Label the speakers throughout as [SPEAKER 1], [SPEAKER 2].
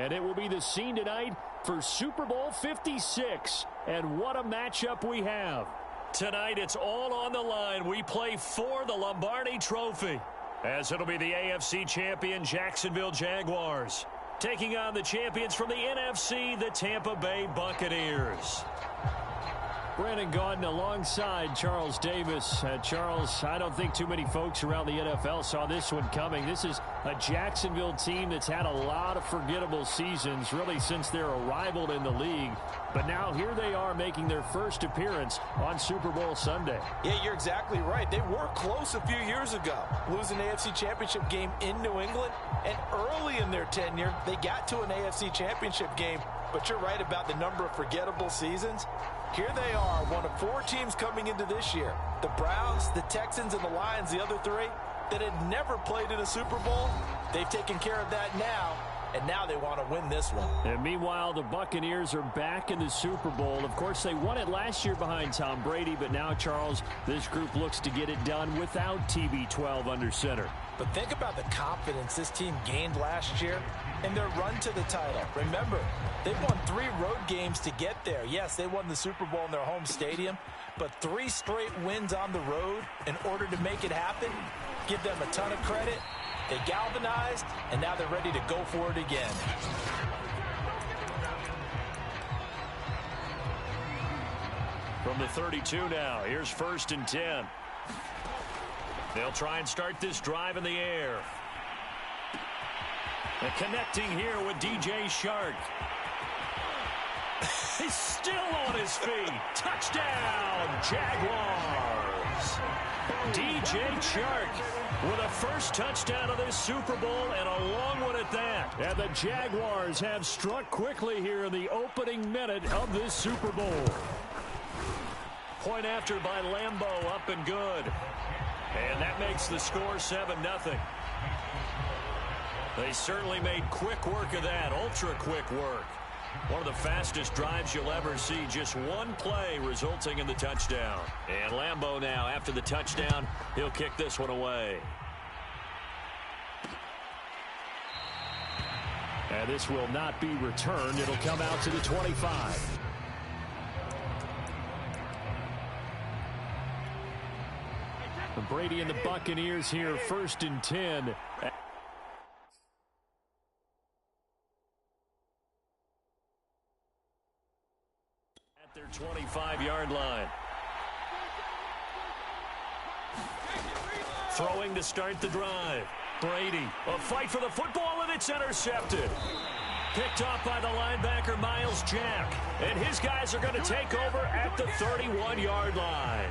[SPEAKER 1] And it will be the scene tonight for Super Bowl 56. And what a matchup we have. Tonight, it's all on the line. We play for the Lombardi Trophy, as it'll be the AFC champion Jacksonville Jaguars taking on the champions from the NFC, the Tampa Bay Buccaneers. Brandon Gaudin alongside Charles Davis. Charles, I don't think too many folks around the NFL saw this one coming. This is a Jacksonville team that's had a lot of forgettable seasons, really since their arrival in the league. But now here they are making their first appearance on Super Bowl Sunday.
[SPEAKER 2] Yeah, you're exactly right. They were close a few years ago, losing the AFC Championship game in New England. And early in their tenure, they got to an AFC Championship game. But you're right about the number of forgettable seasons. Here they are, one of 4 teams coming into this year. The Browns, the Texans, and the Lions, the other 3, that had never played in a Super Bowl. They've taken care of that now, and now they want to win this one.
[SPEAKER 1] And meanwhile, the Buccaneers are back in the Super Bowl. Of course, they won it last year behind Tom Brady, but now, Charles, this group looks to get it done without TB12 under center.
[SPEAKER 2] But think about the confidence this team gained last year in their run to the title. Remember, they've won 3 road games to get there. Yes, they won the Super Bowl in their home stadium, but 3 straight wins on the road in order to make it happen. Give them a ton of credit. They galvanized, and now they're ready to go for it again.
[SPEAKER 1] From the 32 now, here's 1st and 10. They'll try and start this drive in the air. And connecting here with DJ Shark. He's still on his feet. Touchdown, Jaguars. DJ Shark with a first touchdown of this Super Bowl, and a long one at that. And the Jaguars have struck quickly here in the opening minute of this Super Bowl. Point after by Lambeau, up and good. And that makes the score 7-0. They certainly made quick work of that, ultra-quick work. One of the fastest drives you'll ever see, just one play resulting in the touchdown. And Lambeau now, after the touchdown, he'll kick this one away. And this will not be returned. It'll come out to the 25. Brady and the Buccaneers here, 1st and 10. At their 25-yard line. Throwing to start the drive. Brady, a fight for the football, and it's intercepted. Picked off by the linebacker, Miles Jack. And his guys are going to take over at the 31-yard line.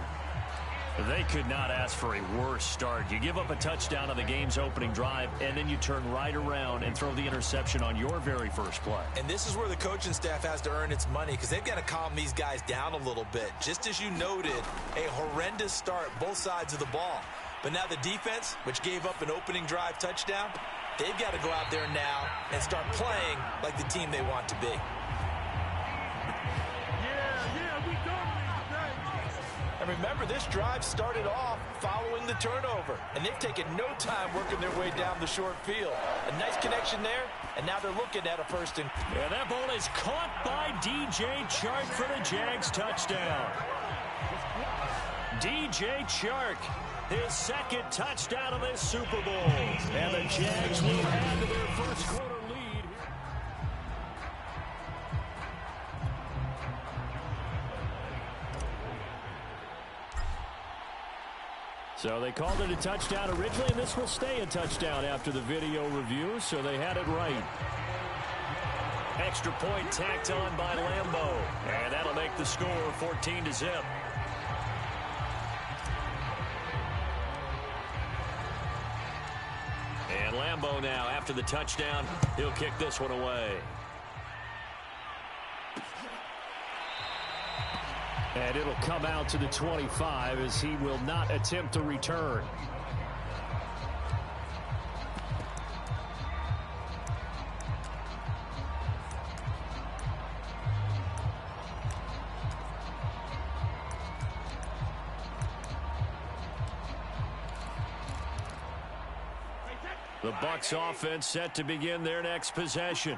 [SPEAKER 1] They could not ask for a worse start. You give up a touchdown on the game's opening drive, and then you turn right around and throw the interception on your very first play.
[SPEAKER 2] And this is where the coaching staff has to earn its money, because they've got to calm these guys down a little bit. Just as you noted, a horrendous start, both sides of the ball. But now the defense, which gave up an opening drive touchdown, they've got to go out there now and start playing like the team they want to be. And remember, this drive started off following the turnover, and they've taken no time working their way down the short field. A nice connection there, and now they're looking at a 1st and...
[SPEAKER 1] And that ball is caught by DJ Chark for the Jags touchdown. DJ Chark, his 2nd touchdown of this Super Bowl. And the Jags will add to their first quarter lead. So they called it a touchdown originally, and this will stay a touchdown after the video review, so they had it right. Extra point tacked on by Lambeau, and that'll make the score 14-0. And Lambeau now, after the touchdown, he'll kick this one away. And it'll come out to the 25 as he will not attempt to return. The Bucs offense set to begin their next possession.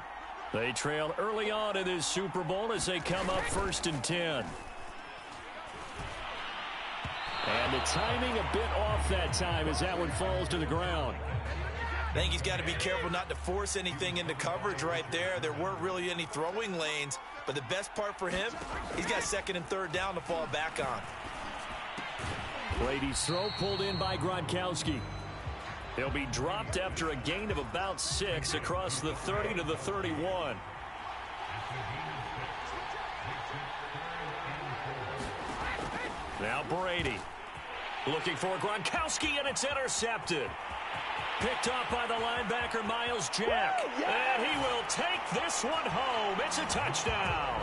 [SPEAKER 1] They trail early on in this Super Bowl as they come up 1st and 10. And the timing a bit off that time as that one falls to the ground.
[SPEAKER 2] I think he's got to be careful not to force anything into coverage right there. There weren't really any throwing lanes, but the best part for him, he's got 2nd and 3rd down to fall back on.
[SPEAKER 1] Brady's throw pulled in by Gronkowski. He'll be dropped after a gain of about 6 across the 30 to the 31. Now Brady looking for Gronkowski, and it's intercepted. Picked off by the linebacker, Miles Jack. And he will take this one home. It's a touchdown.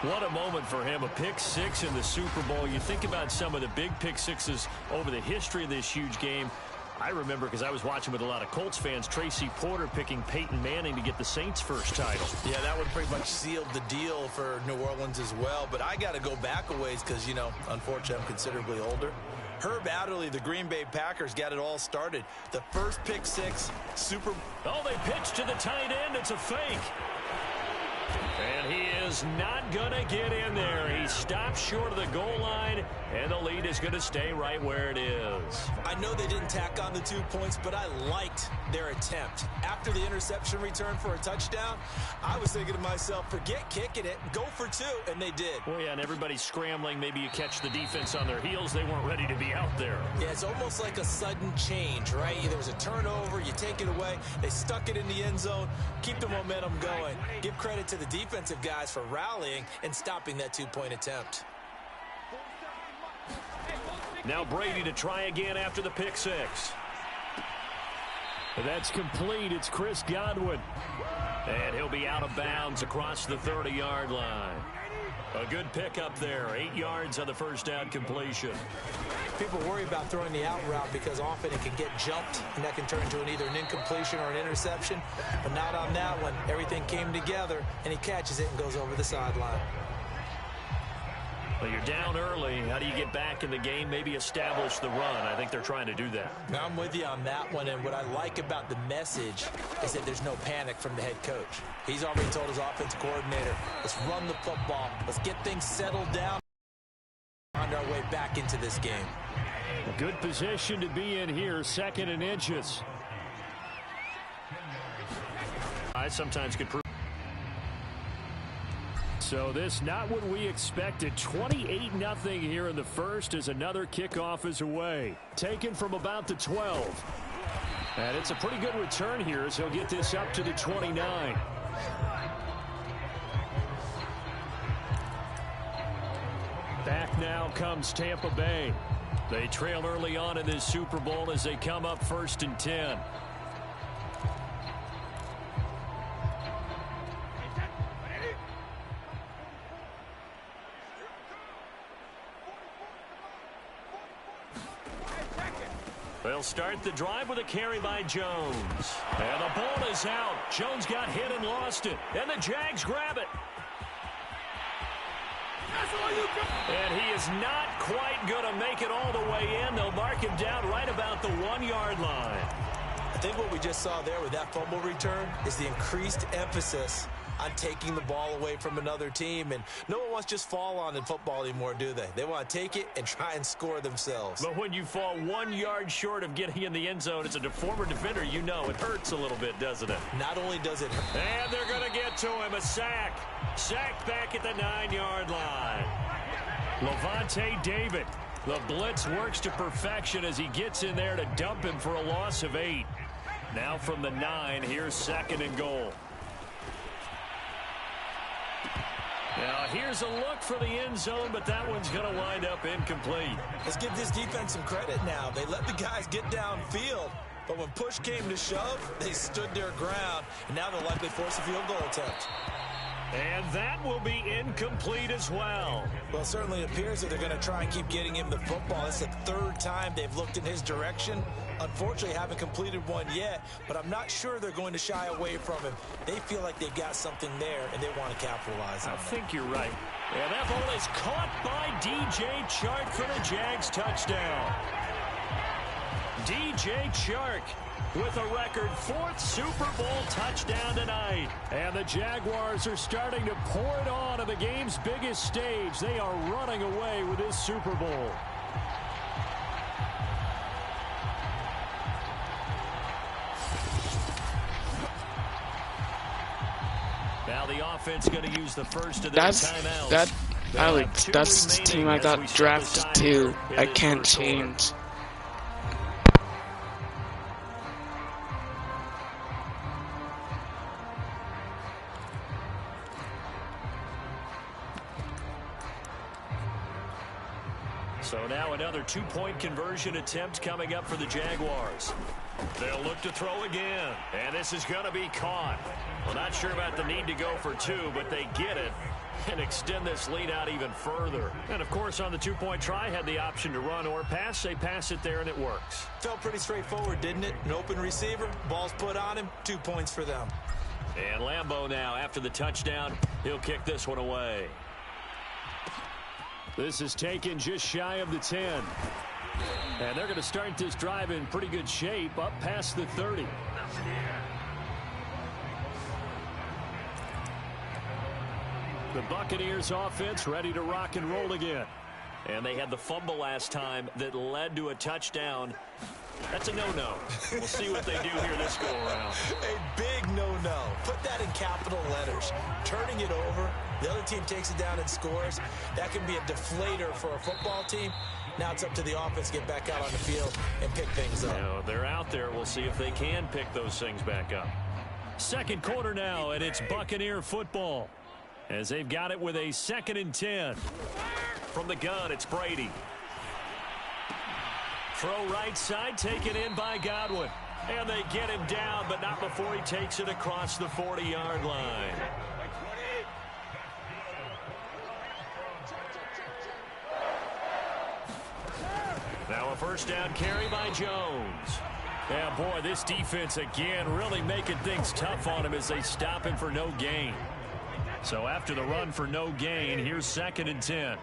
[SPEAKER 1] What a moment for him, a pick 6 in the Super Bowl. You think about some of the big pick 6s over the history of this huge game. I remember, because I was watching with a lot of Colts fans, Tracy Porter picking Peyton Manning to get the Saints' first title.
[SPEAKER 2] Yeah, that one pretty much sealed the deal for New Orleans as well. But I got to go back a ways because, you know, unfortunately I'm considerably older. Herb Adderley, the Green Bay Packers, got it all started. The first pick 6, Super...
[SPEAKER 1] Oh, they pitch to the tight end. It's a fake. And he is not going to get in there. He stops short of the goal line, and the lead is going to stay right where it is.
[SPEAKER 2] I know they didn't tack on the 2 points, but I liked their attempt. After the interception return for a touchdown, I was thinking to myself, forget kicking it, go for 2, and they did.
[SPEAKER 1] Oh, yeah, and everybody's scrambling. Maybe you catch the defense on their heels. They weren't ready to be out there.
[SPEAKER 2] Yeah, it's almost like a sudden change, right? There was a turnover, you take it away, they stuck it in the end zone, keep the momentum going. Give credit to the defensive guys for rallying and stopping that 2-point attempt.
[SPEAKER 1] Now Brady to try again after the pick 6. That's complete. It's Chris Godwin. And he'll be out of bounds across the 30-yard line. A good pickup there. 8 yards on the first down completion.
[SPEAKER 2] People worry about throwing the out route because often it can get jumped, and that can turn into either an incompletion or an interception. But not on that one. Everything came together, and he catches it and goes over the sideline.
[SPEAKER 1] Well, you're down early. How do you get back in the game? Maybe establish the run. I think they're trying to do that.
[SPEAKER 2] Now, I'm with you on that one, and what I like about the message is that there's no panic from the head coach. He's already told his offensive coordinator, let's run the football. Let's get things settled down on our way back into this game.
[SPEAKER 1] A good position to be in here, 2nd and inches. I sometimes could prove. So this not what we expected. 28-0 here in the first as another kickoff is away. Taken from about the 12. And it's a pretty good return here as he'll get this up to the 29. Back now comes Tampa Bay. They trail early on in this Super Bowl as they come up 1st and 10. They'll start the drive with a carry by Jones. And the ball is out. Jones got hit and lost it. And the Jags grab it. And he is not quite going to make it all the way in. They'll mark him down right about the 1-yard line.
[SPEAKER 2] I think what we just saw there with that fumble return is the increased emphasis on taking the ball away from another team. And no one wants to just fall on in football anymore, do they? They want to take it and try and score themselves.
[SPEAKER 1] But when you fall 1 yard short of getting in the end zone as a former defender, you know it hurts a little bit, doesn't it?
[SPEAKER 2] Not only does it hurt.
[SPEAKER 1] And they're going to get to him. A sack. Sacked back at the 9-yard line. Levante David. The blitz works to perfection as he gets in there to dump him for a loss of 8. Now from the 9, here's 2nd and goal. Now, here's a look for the end zone, but that one's going to wind up incomplete.
[SPEAKER 2] Let's give this defense some credit now. They let the guys get downfield, but when push came to shove, they stood their ground, and now they'll likely force a field goal attempt.
[SPEAKER 1] And that will be incomplete as well.
[SPEAKER 2] Well, it certainly appears that they're going to try and keep getting him the football. It's the 3rd time they've looked in his direction. Unfortunately, haven't completed one yet, but I'm not sure they're going to shy away from him. They feel like they've got something there, and they want to capitalize on it.
[SPEAKER 1] I think you're right. And that ball is caught by DJ Chark for the Jags touchdown. DJ Chark with a record 4th Super Bowl touchdown tonight. And the Jaguars are starting to pour it on the game's biggest stage. They are running away with this Super Bowl. Now the offense going to use the first of their timeouts.
[SPEAKER 3] Alex, that's the team I got drafted to. I can't change.
[SPEAKER 1] So now another 2-point conversion attempt coming up for the Jaguars. They'll look to throw again, and this is going to be caught. Well, not sure about the need to go for 2, but they get it and extend this lead out even further. And, of course, on the 2-point try, had the option to run or pass. They pass it there, and it works.
[SPEAKER 2] Felt pretty straightforward, didn't it? An open receiver, ball's put on him, 2 points for them.
[SPEAKER 1] And Lambeau now, after the touchdown, he'll kick this one away. This is taken just shy of the 10. And they're going to start this drive in pretty good shape, up past the 30. The Buccaneers offense ready to rock and roll again. And they had the fumble last time that led to a touchdown. That's a no-no. We'll see what they do here this go-around.
[SPEAKER 2] A big no-no. Put that in capital letters. Turning it over, the other team takes it down and scores. That can be a deflator for a football team. Now it's up to the offense to get back out on the field and pick things up.
[SPEAKER 1] Now, they're out there. We'll see if they can pick those things back up. Second quarter now, and it's Buccaneer football. As they've got it with a 2nd and 10. From the gun, it's Brady. Throw right side, taken in by Godwin. And they get him down, but not before he takes it across the 40-yard line. Now a first down carry by Jones. Yeah, boy, this defense again really making things tough on him as they stop him for no gain. So after the run for no gain, here's 2nd and 10.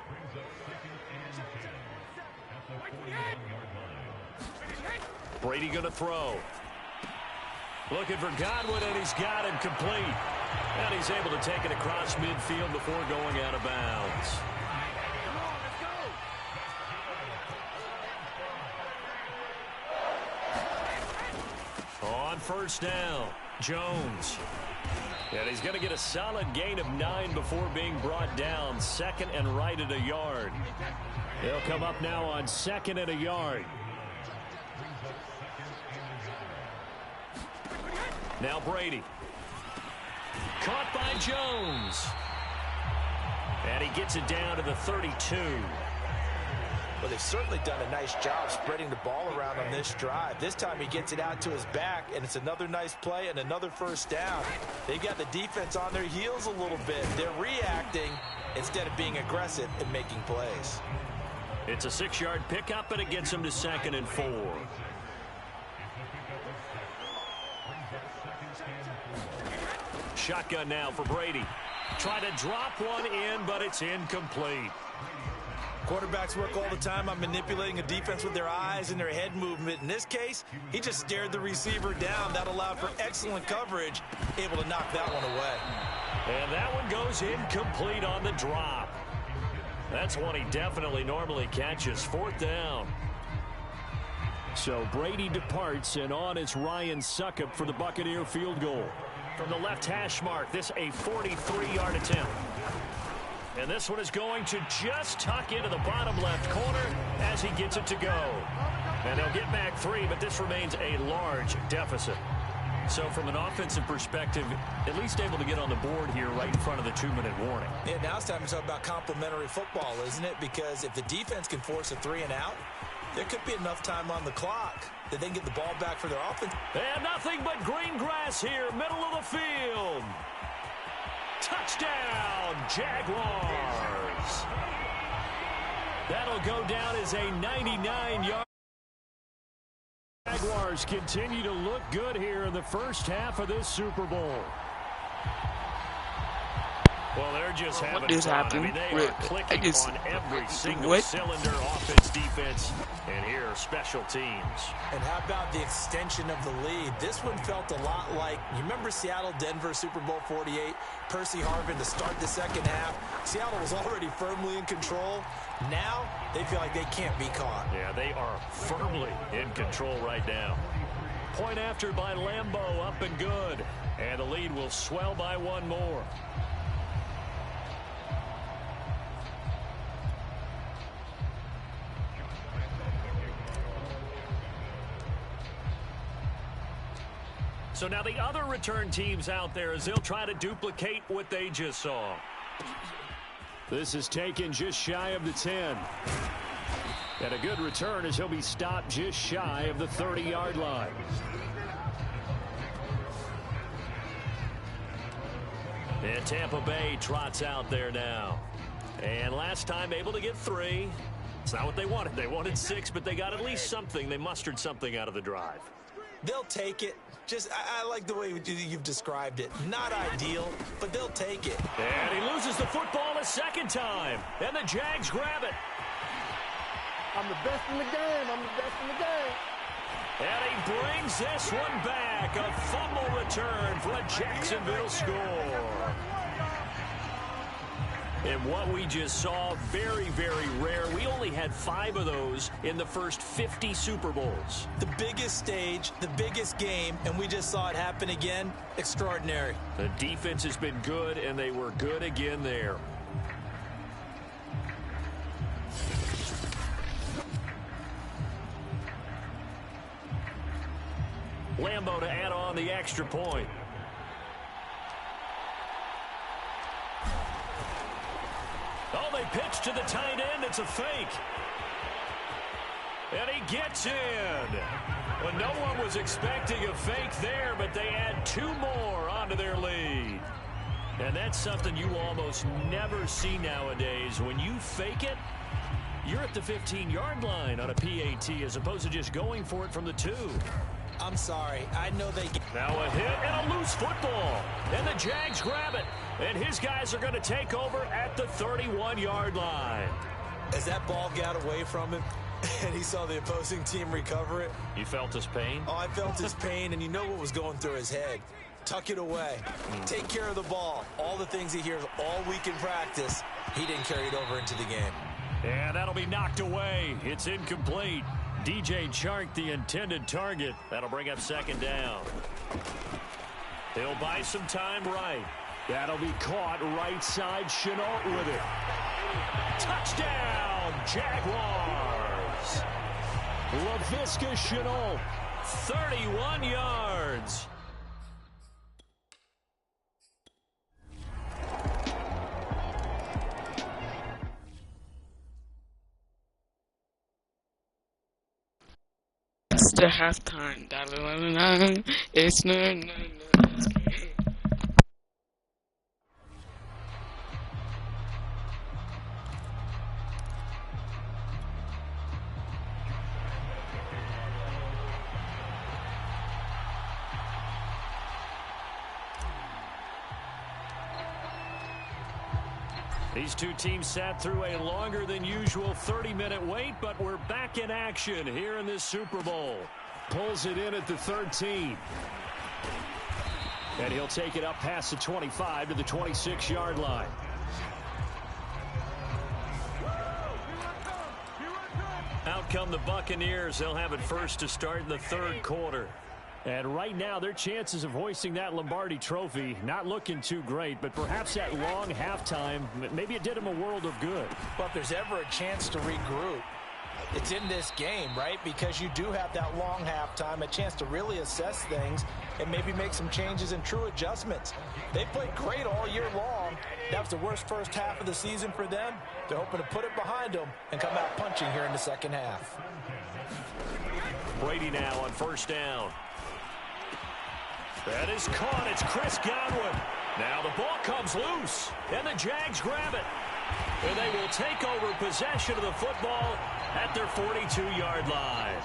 [SPEAKER 1] Brady going to throw. Looking for Godwin, and he's got him complete. And he's able to take it across midfield before going out of bounds. On first down, Jones. And he's going to get a solid gain of 9 before being brought down. 2nd and right at a yard. They'll come up now on 2nd and a yard. Now Brady. Caught by Jones. And he gets it down to the 32.
[SPEAKER 2] Well, they've certainly done a nice job spreading the ball around on this drive. This time he gets it out to his back, and it's another nice play and another first down. They've got the defense on their heels a little bit. They're reacting instead of being aggressive and making plays.
[SPEAKER 1] It's a 6-yard pickup, and it gets them to 2nd and 4. Shotgun now for Brady. Try to drop one in, but it's incomplete.
[SPEAKER 2] Quarterbacks work all the time on manipulating a defense with their eyes and their head movement. In this case, he just stared the receiver down. That allowed for excellent coverage, able to knock that one away.
[SPEAKER 1] And that one goes incomplete on the drop. That's one he definitely normally catches. 4th down. So Brady departs, and on is Ryan Succop for the Buccaneer field goal. From the left hash mark, this a 43-yard attempt. And this one is going to just tuck into the bottom left corner as he gets it to go. And they'll get back 3, but this remains a large deficit. So from an offensive perspective, at least able to get on the board here right in front of the 2-minute warning.
[SPEAKER 2] Yeah, now it's time to talk about complementary football, isn't it? Because if the defense can force a 3 and out, there could be enough time on the clock that they can get the ball back for their offense.
[SPEAKER 1] And nothing but green grass here, middle of the field. Touchdown, Jaguars. That'll go down as a 99-yard. Jaguars continue to look good here in the first half of this Super Bowl. Well, they're just having
[SPEAKER 3] What just
[SPEAKER 1] fun.
[SPEAKER 3] happened?
[SPEAKER 1] I mean, they are clicking on every single
[SPEAKER 3] what?
[SPEAKER 1] cylinder, offense, defense, and here are special teams.
[SPEAKER 2] And how about the extension of the lead? This one felt a lot like, you remember Seattle, Denver, Super Bowl 48, Percy Harvin to start the second half. Seattle was already firmly in control. Now they feel like they can't be caught.
[SPEAKER 1] Yeah, they are firmly in control right now. Point after by Lambeau, up and good. And the lead will swell by one more. So now the other return teams out there as they'll try to duplicate what they just saw. This is taken just shy of the 10. And a good return as he'll be stopped just shy of the 30-yard line. And Tampa Bay trots out there now. And last time able to get 3. It's not what they wanted. They wanted 6, but they got at least something. They mustered something out of the drive.
[SPEAKER 2] They'll take it. I like the way you've described it. Not ideal, but they'll take it.
[SPEAKER 1] And he loses the football a second time. And the Jags grab it.
[SPEAKER 4] I'm the best in the game. I'm the best in the game.
[SPEAKER 1] And he brings this one back. A fumble return for a Jacksonville score. And what we just saw, very, very rare. We only had 5 of those in the first 50 Super Bowls.
[SPEAKER 2] The biggest stage, the biggest game, and we just saw it happen again. Extraordinary.
[SPEAKER 1] The defense has been good, and they were good again there. Lambeau to add on the extra point. Oh, they pitch to the tight end. It's a fake. And he gets in. Well, no one was expecting a fake there, but they add 2 more onto their lead. And that's something you almost never see nowadays. When you fake it, you're at the 15-yard line on a PAT as opposed to just going for it from the 2.
[SPEAKER 2] I'm sorry. I know they get...
[SPEAKER 1] Now a hit and a loose football. And the Jags grab it. And his guys are going to take over at the 31-yard line.
[SPEAKER 2] As that ball got away from him and he saw the opposing team recover it.
[SPEAKER 1] You felt his pain?
[SPEAKER 2] Oh, I felt his pain, and you know what was going through his head. Tuck it away. Take care of the ball. All the things he hears all week in practice, he didn't carry it over into the game.
[SPEAKER 1] And that'll be knocked away. It's incomplete. DJ Chark, the intended target. That'll bring up second down. He'll buy some time right. That'll be caught right side. Chenault with it. Touchdown, Jaguars. Laviska Chenault, 31 yards.
[SPEAKER 3] It's the halftime. It's no.
[SPEAKER 1] These two teams sat through a longer than usual 30-minute wait, but we're back in action here in this Super Bowl. Pulls it in at the 13. And he'll take it up past the 25 to the 26-yard line. Out come the Buccaneers. They'll have it first to start in the third quarter. And right now, their chances of hoisting that Lombardi trophy not looking too great, but perhaps that long halftime, maybe it did them a world of good.
[SPEAKER 2] But if there's ever a chance to regroup, it's in this game, right? Because you do have that long halftime, a chance to really assess things and maybe make some changes and true adjustments. They played great all year long. That was the worst first half of the season for them. They're hoping to put it behind them and come out punching here in the second half.
[SPEAKER 1] Brady now on first down. That is caught. It's Chris Godwin. Now the ball comes loose, and the Jags grab it. And they will take over possession of the football at their 42-yard line.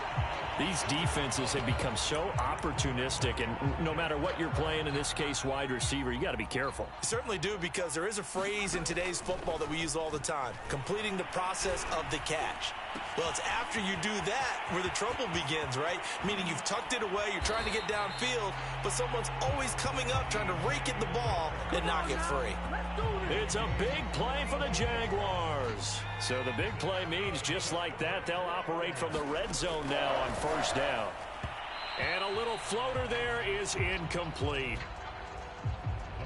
[SPEAKER 1] These defenses have become so opportunistic, and no matter what you're playing, in this case, wide receiver, you got to be careful.
[SPEAKER 2] You certainly do, because there is a phrase in today's football that we use all the time: completing the process of the catch. Well, it's after you do that where the trouble begins, right? Meaning you've tucked it away, you're trying to get downfield, but someone's always coming up trying to rake at the ball and knock it free.
[SPEAKER 1] It's a big play for the Jaguars. So the big play means just like that, they'll operate from the red zone now on first down. And a little floater there is incomplete.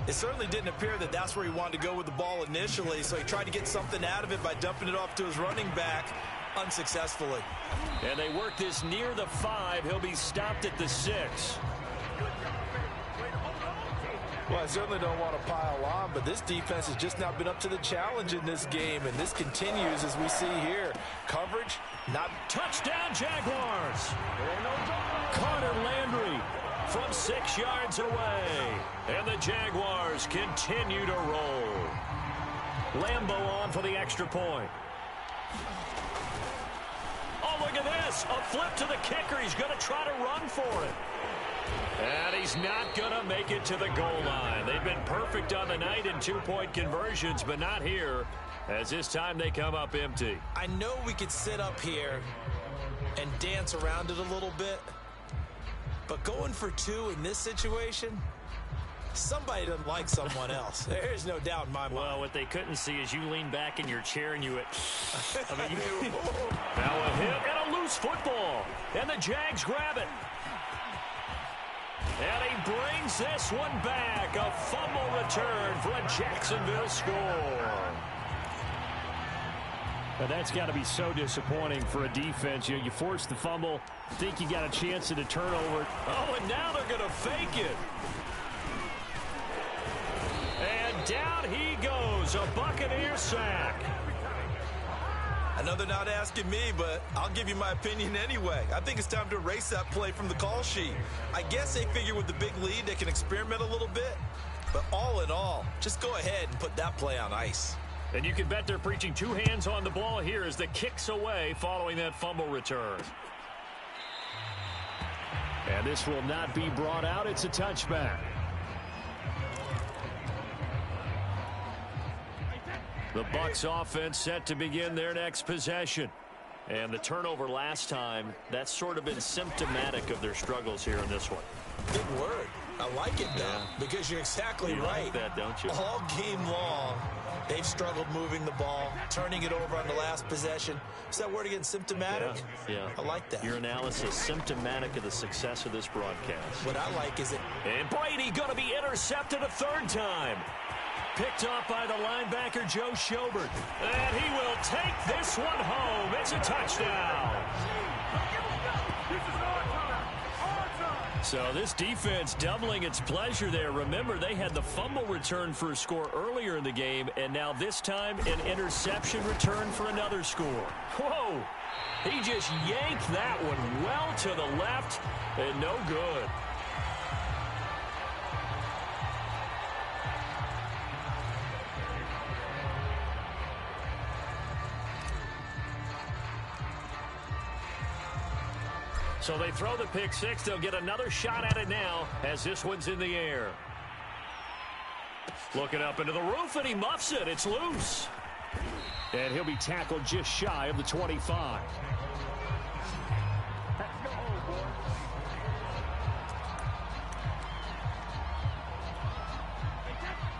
[SPEAKER 2] It certainly didn't appear that that's where he wanted to go with the ball initially, so he tried to get something out of it by dumping it off to his running back unsuccessfully.
[SPEAKER 1] And they work this near the 5. He'll be stopped at the 6.
[SPEAKER 2] Well, I certainly don't want to pile on, but this defense has just not been up to the challenge in this game, and this continues as we see here. Coverage, not...
[SPEAKER 1] Touchdown, Jaguars! Carter Landry from 6 yards away. And the Jaguars continue to roll. Lambo on for the extra point. Oh, look at this. A flip to the kicker. He's going to try to run for it. And he's not going to make it to the goal line. They've been perfect on the night in 2-point conversions, but not here, as this time they come up empty.
[SPEAKER 2] I know we could sit up here and dance around it a little bit, but going for 2 in this situation, somebody doesn't like someone else. There's no doubt in my mind.
[SPEAKER 1] Well, what they couldn't see is you lean back in your chair and you now a hit and a loose football. And the Jags grab it. And he brings this one back. A fumble return for a Jacksonville score. Now that's got to be so disappointing for a defense. You force the fumble, think you got a chance at a turnover. Oh, and now they're going to fake it. And down he goes, a Buccaneer sack.
[SPEAKER 2] I know they're not asking me, but I'll give you my opinion anyway. I think it's time to erase that play from the call sheet. I guess they figure with the big lead they can experiment a little bit. But all in all, just go ahead and put that play on ice.
[SPEAKER 1] And you can bet they're preaching 2 hands on the ball here as the kick's away following that fumble return. And this will not be brought out. It's a touchback. The Bucs offense set to begin their next possession. And the turnover last time, that's sort of been symptomatic of their struggles here in this one.
[SPEAKER 2] Good word. I like it, though, because you're exactly right.
[SPEAKER 1] Like that, don't you?
[SPEAKER 2] All game long, they've struggled moving the ball, turning it over on the last possession. Is that word again, symptomatic?
[SPEAKER 1] Yeah.
[SPEAKER 2] I like that.
[SPEAKER 1] Your analysis, symptomatic of the success of this broadcast.
[SPEAKER 2] What I like is it.
[SPEAKER 1] And Brady going to be intercepted a 3rd time. Picked off by the linebacker, Joe Schobert. And he will take this one home. It's a touchdown. So this defense doubling its pleasure there. Remember, they had the fumble return for a score earlier in the game, and now this time an interception return for another score. Whoa! He just yanked that one well to the left, and no good. So they throw the pick 6. They'll get another shot at it now as this one's in the air. Looking up into the roof, and he muffs it. It's loose. And he'll be tackled just shy of the 25.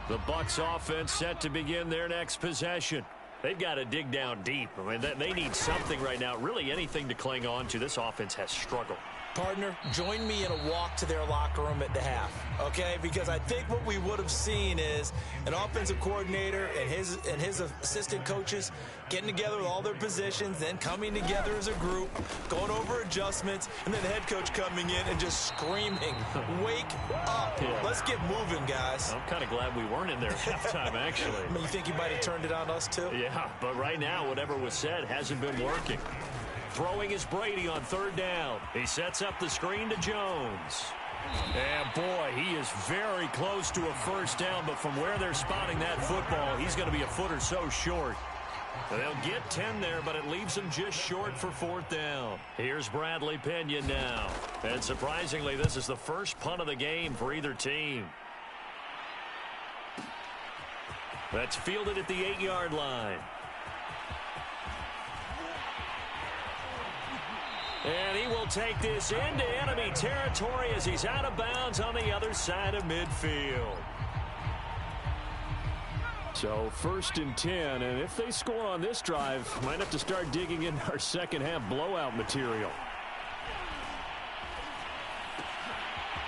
[SPEAKER 1] The Bucs offense set to begin their next possession. They've got to dig down deep. I mean, they need something right now, really anything to cling on to. This offense has struggled.
[SPEAKER 2] Partner, join me in a walk to their locker room at the half, okay? Because I think what we would have seen is an offensive coordinator and his assistant coaches getting together with all their positions, then coming together as a group, going over adjustments, and then the head coach coming in and just screaming, wake up. Yeah. Let's get moving, guys.
[SPEAKER 1] I'm kind of glad we weren't in there at halftime, actually.
[SPEAKER 2] I mean, you think you might have turned it on us, too?
[SPEAKER 1] Yeah, but right now, whatever was said hasn't been working. Throwing is Brady on 3rd down. He sets up the screen to Jones. And, boy, he is very close to a 1st down, but from where they're spotting that football, he's going to be a foot or so short. They'll get 10 there, but it leaves them just short for 4th down. Here's Bradley Pinion now. And surprisingly, this is the first punt of the game for either team. That's fielded at the 8-yard line. And he will take this into enemy territory as he's out of bounds on the other side of midfield.
[SPEAKER 5] So 1st and 10, and if they score on this drive, might have to start digging in our second half blowout material.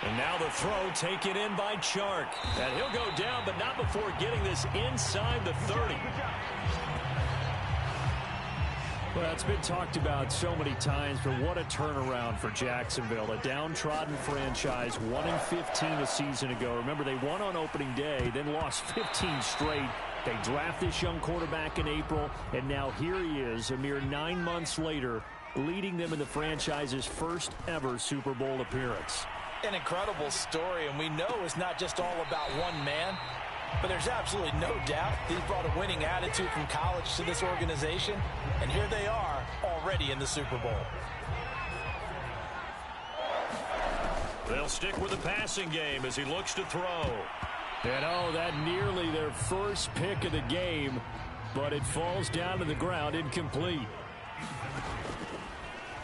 [SPEAKER 1] And now the throw taken in by Chark. And he'll go down, but not before getting this inside the 30.
[SPEAKER 5] Well, it's been talked about so many times, but what a turnaround for Jacksonville. A downtrodden franchise, 1-15 a season ago. Remember, they won on opening day, then lost 15 straight. They draft this young quarterback in April, and now here he is, a mere 9 months later, leading them in the franchise's first ever Super Bowl appearance.
[SPEAKER 2] An incredible story, and we know it's not just all about one man. But there's absolutely no doubt he's brought a winning attitude from college to this organization. And here they are already in the Super Bowl.
[SPEAKER 1] They'll stick with the passing game as he looks to throw.
[SPEAKER 5] And oh, that nearly their first pick of the game, but it falls down to the ground incomplete.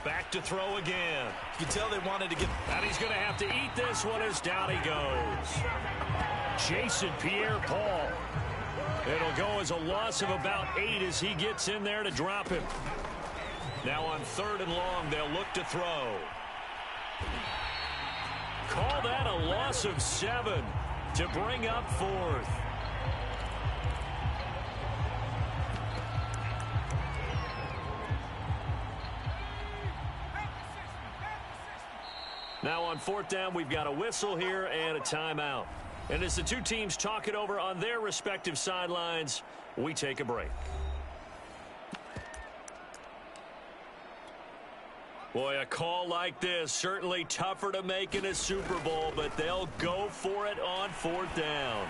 [SPEAKER 1] Back to throw again.
[SPEAKER 2] You can tell they wanted to get...
[SPEAKER 1] And he's going to have to eat this one as down he goes. Jason Pierre-Paul. It'll go as a loss of about 8 as he gets in there to drop him. Now on 3rd and long, they'll look to throw. Call that a loss of 7 to bring up 4th. Now on 4th down, we've got a whistle here and a timeout. And as the two teams talk it over on their respective sidelines, we take a break. Boy, a call like this, certainly tougher to make in a Super Bowl, but they'll go for it on 4th down.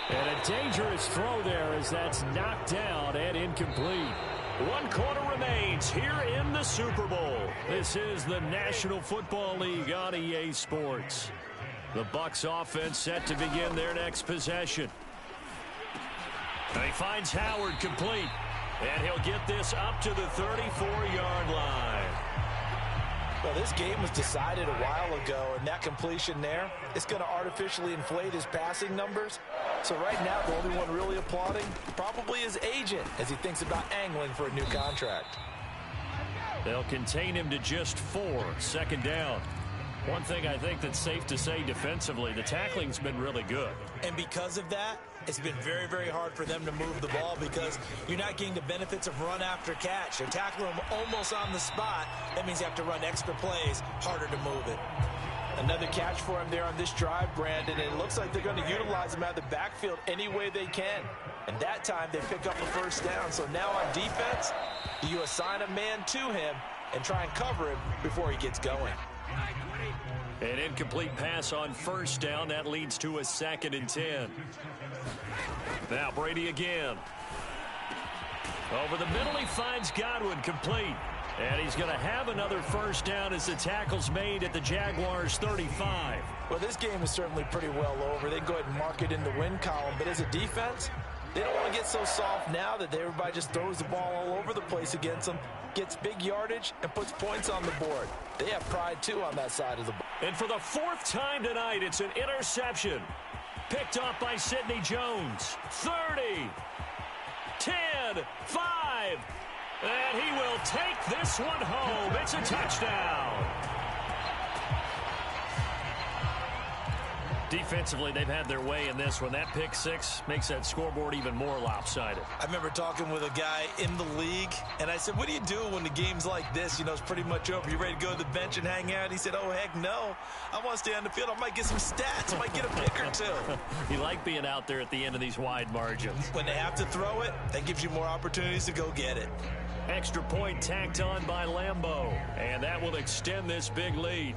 [SPEAKER 5] And a dangerous throw there as that's knocked down and incomplete.
[SPEAKER 1] 1 quarter remains here in the Super Bowl. This is the National Football League on EA Sports. The Bucs offense set to begin their next possession. And he finds Howard complete. And he'll get this up to the 34-yard line.
[SPEAKER 2] Well, this game was decided a while ago, and that completion there, it's going to artificially inflate his passing numbers. So right now, the only one really applauding probably his agent as he thinks about angling for a new contract.
[SPEAKER 1] They'll contain him to just 4, 2nd down. One thing I think that's safe to say defensively, the tackling's been really good.
[SPEAKER 2] And because of that, it's been very, very hard for them to move the ball because you're not getting the benefits of run after catch. They're tackling him almost on the spot. That means you have to run extra plays, harder to move it. Another catch for him there on this drive, Brandon. And it looks like they're going to utilize him out of the backfield any way they can. And that time they pick up a 1st down. So now on defense, you assign a man to him and try and cover him before he gets going.
[SPEAKER 1] An incomplete pass on 1st down. That leads to a 2nd and 10. Now Brady again. Over the middle, he finds Godwin complete. And he's going to have another 1st down as the tackle's made at the Jaguars' 35.
[SPEAKER 2] Well, this game is certainly pretty well over. They can go ahead and mark it in the win column. But as a defense, they don't want to get so soft now that everybody just throws the ball all over the place against them, gets big yardage, and puts points on the board. They have pride, too, on that side of the ball.
[SPEAKER 1] And for the 4th time tonight, it's an interception. Picked off by Sidney Jones. 30, 10, 5. And he will take this one home. It's a touchdown. Defensively, they've had their way in this one. That pick 6 makes that scoreboard even more lopsided.
[SPEAKER 2] I remember talking with a guy in the league, and I said, what do you do when the game's like this? You know, it's pretty much over. You ready to go to the bench and hang out? He said, oh, heck no. I want to stay on the field. I might get some stats. I might get a pick or 2.
[SPEAKER 1] You like being out there at the end of these wide margins.
[SPEAKER 2] When they have to throw it, that gives you more opportunities to go get it.
[SPEAKER 1] Extra point tacked on by Lambeau, and that will extend this big lead.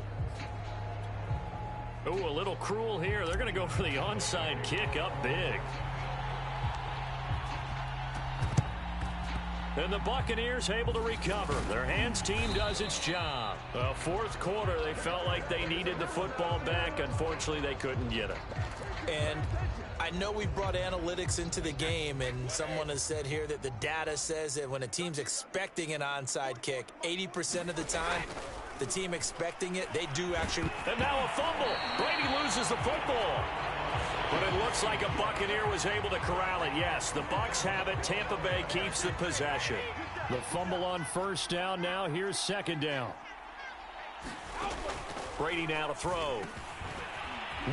[SPEAKER 1] Ooh, a little cruel here. They're going to go for the onside kick up big. And the Buccaneers able to recover. Their hands team does its job. Fourth quarter, they felt like they needed the football back. Unfortunately, they couldn't get it.
[SPEAKER 2] And I know we brought analytics into the game, and someone has said here that the data says that when a team's expecting an onside kick, 80% of the time, the team expecting it, they do actually.
[SPEAKER 1] And now a fumble. Brady loses the football. But it looks like a Buccaneer was able to corral it. Yes, the Bucs have it. Tampa Bay keeps the possession. The fumble on first down. Now here's second down. Brady now to throw.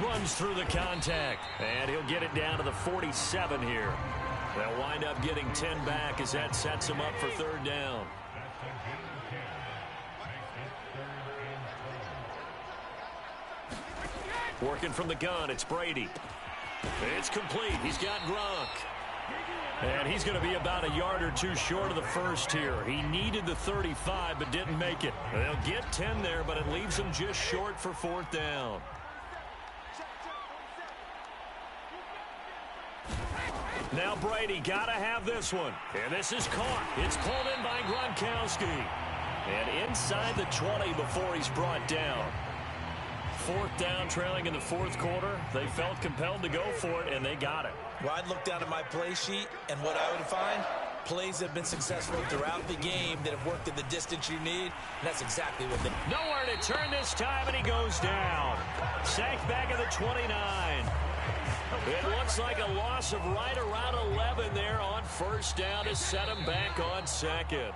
[SPEAKER 1] Runs through the contact. And he'll get it down to the 47 here. They'll wind up getting 10 back as that sets him up for third down. Working from the gun, it's Brady. It's complete. He's got Gronk. And he's going to be about a yard or two short of the first here. He needed the 35 but didn't make it. They'll get 10 there, but it leaves him just short for fourth down. Now Brady got to have this one. And this is caught. It's pulled in by Gronkowski. And inside the 20 before he's brought down. Fourth down, trailing in the fourth quarter. They felt compelled to go for it, and they got it.
[SPEAKER 2] Well, I'd look down at my play sheet, and what I would find, plays have been successful throughout the game that have worked at the distance you need, and that's exactly what they...
[SPEAKER 1] Nowhere to turn this time, and he goes down. Sacked back at the 29. It looks like a loss of right around 11 there on first down to set him back on second.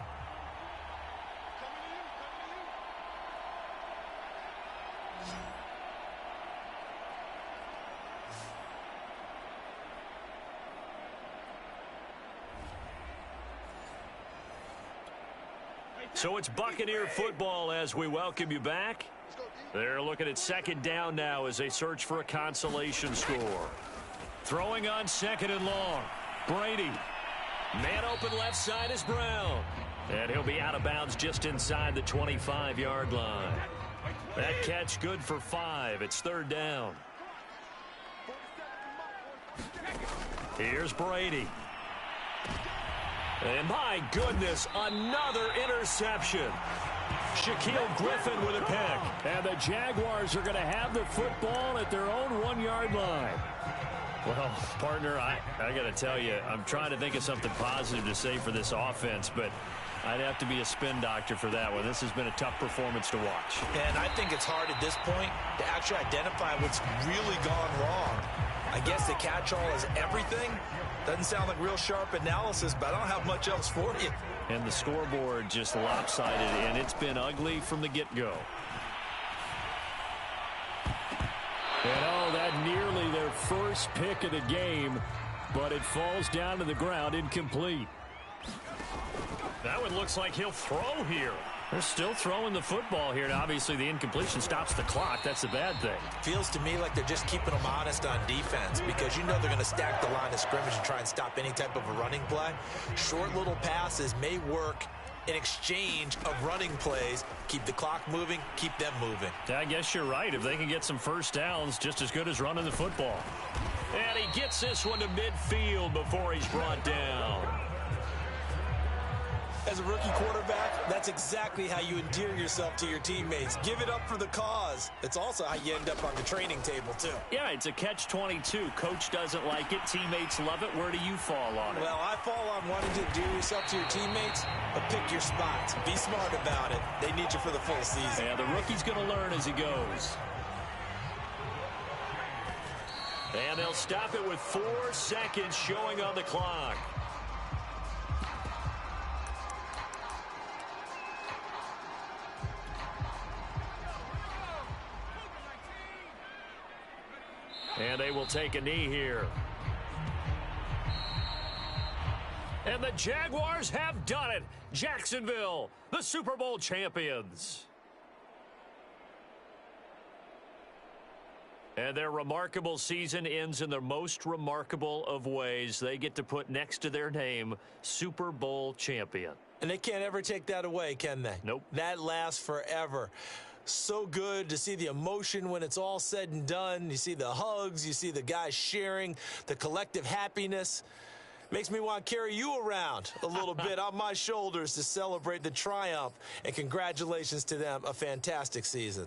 [SPEAKER 1] So it's Buccaneer football as we welcome you back. They're looking at second down now as they search for a consolation score. Throwing on second and long. Brady. Man open left side is Brown. And he'll be out of bounds just inside the 25-yard line. That catch good for 5. It's third down. Here's Brady. And my goodness, another interception. Shaquille Griffin with a pick. And the Jaguars are going to have the football at their own 1-yard line. Well, partner, I got to tell you, I'm trying to think of something positive to say for this offense, but I'd have to be a spin doctor for that one. This has been a tough performance to watch.
[SPEAKER 2] And I think it's hard at this point to actually identify what's really gone wrong. I guess the catch-all is everything. Doesn't sound like real sharp analysis, but I don't have much else for you.
[SPEAKER 1] And the scoreboard just lopsided, and it's been ugly from the get-go. And oh, that nearly their first pick of the game, but it falls down to the ground incomplete. That one looks like he'll throw here. They're still throwing the football here, and obviously the incompletion stops the clock. That's a bad thing.
[SPEAKER 2] Feels to me like they're just keeping them honest on defense because you know they're going to stack the line of scrimmage and try and stop any type of a running play. Short little passes may work in exchange of running plays. Keep the clock moving, keep them moving.
[SPEAKER 1] I guess you're right. If they can get some first downs, just as good as running the football. And he gets this one to midfield before he's brought down.
[SPEAKER 2] As a rookie quarterback, that's exactly how you endear yourself to your teammates. Give it up for the cause. It's also how you end up on the training table, too.
[SPEAKER 1] Yeah, it's a catch-22. Coach doesn't like it. Teammates love it. Where do you fall on it?
[SPEAKER 2] Well, I fall on wanting to endear yourself to your teammates, but pick your spots. Be smart about it. They need you for the full season.
[SPEAKER 1] Yeah, the rookie's going to learn as he goes. And they'll stop it with 4 seconds showing on the clock. And they will take a knee here. And the Jaguars have done it. Jacksonville, the Super Bowl champions. And their remarkable season ends in the most remarkable of ways. They get to put next to their name, Super Bowl champion.
[SPEAKER 2] And they can't ever take that away, can they?
[SPEAKER 1] Nope.
[SPEAKER 2] That lasts forever. So good to see the emotion when it's all said and done. You see the hugs, you see the guys sharing, the collective happiness. Makes me want to carry you around a little bit on my shoulders to celebrate the triumph. And congratulations to them, a fantastic season.